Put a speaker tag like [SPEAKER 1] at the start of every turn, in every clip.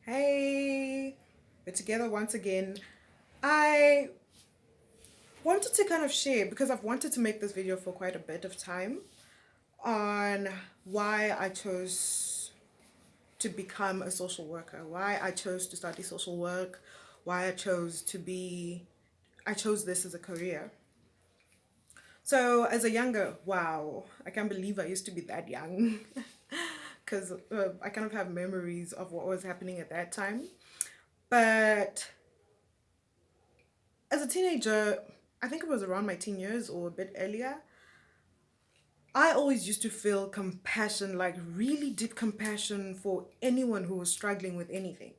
[SPEAKER 1] Hey, we're together once again. I wanted to kind of share because I've wanted to make this video for quite a bit of time on why I chose to become a social worker, why I chose to study social work, why I chose this as a career. So as a younger, wow, I can't believe I used to be that young because I kind of have memories of what was happening at that time. But as a teenager, I think it was around my teen years or a bit earlier, I always used to feel compassion, like really deep compassion for anyone who was struggling with anything.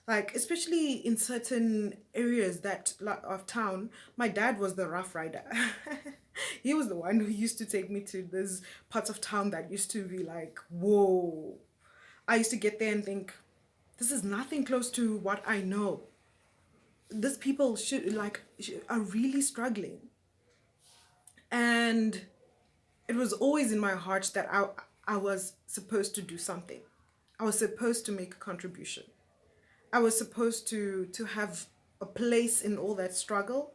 [SPEAKER 1] Like, especially in certain areas that like, of town, my dad was the rough rider. He was the one who used to take me to these parts of town that used to be like, whoa. I used to get there and think, this is nothing close to what I know. These people are really struggling. And it was always in my heart that I was supposed to do something. I was supposed to make a contribution. I was supposed to have a place in all that struggle,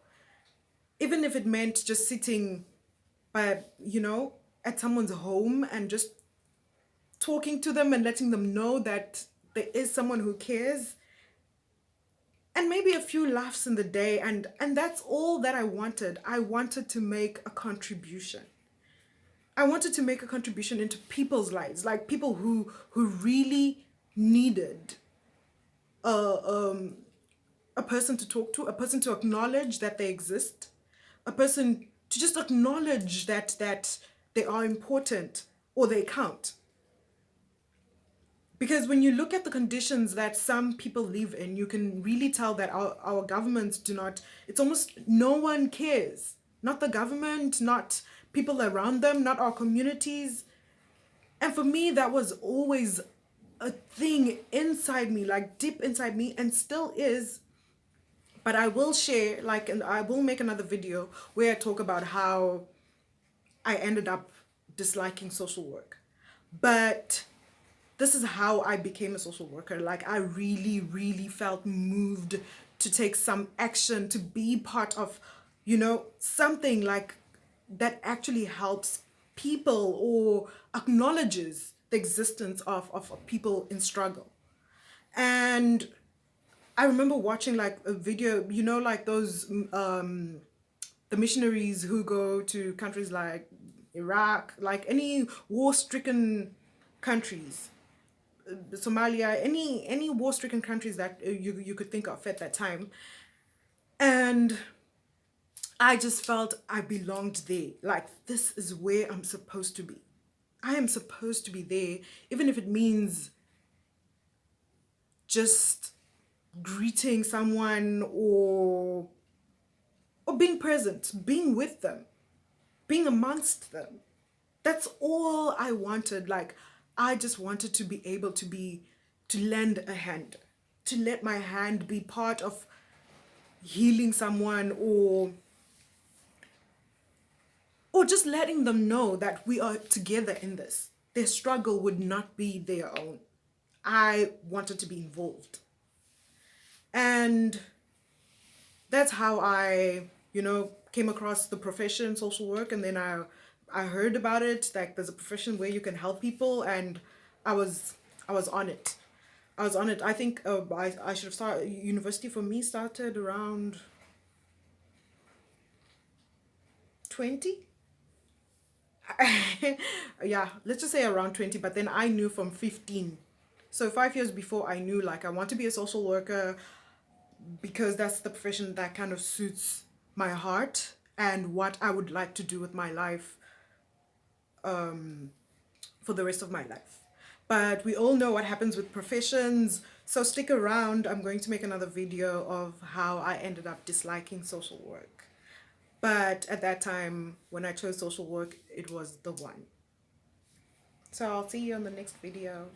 [SPEAKER 1] even if it meant just sitting by, at someone's home and just talking to them and letting them know that there is someone who cares, and maybe a few laughs in the day, and that's all that I wanted. I wanted to make a contribution. I wanted to make a contribution into people's lives, like people who really needed a a person to talk to, a person to acknowledge that they exist, a person to just acknowledge that they are important or they count. Because when you look at the conditions that some people live in, you can really tell that our governments do not, it's almost no one cares. Not the government, not people around them, not our communities. And for me, that was always a thing inside me, like deep inside me, and still is. But I will share, like, and I will make another video where I talk about how I ended up disliking social work. But this is how I became a social worker. Like, I really, really felt moved to take some action, to be part of, something like that actually helps people or acknowledges the existence of people in struggle. And I remember watching like a video, like those the missionaries who go to countries like Iraq, like any war-stricken countries, Somalia, any war-stricken countries that you could think of at that time. And I just felt I belonged there. Like, this is where I'm supposed to be. I am supposed to be there, even if it means just greeting someone or being present, being with them, being amongst them. That's all I wanted. Like, I just wanted to be able to lend a hand, to let my hand be part of healing someone or just letting them know that we are together in this. Their struggle would not be their own. I wanted to be involved. And that's how I, came across the profession social work, and then I heard about it, like there's a profession where you can help people, and I was I was on it. I was on it. I think I should have started university for me started around 20. Yeah, let's just say around 20, but then I knew from 15. So 5 years before, I knew like I want to be a social worker because that's the profession that kind of suits my heart and what I would like to do with my life for the rest of my life. But we all know what happens with professions, so stick around. I'm going to make another video of how I ended up disliking social work. But at that time, when I chose social work, it was the one. So I'll see you on the next video.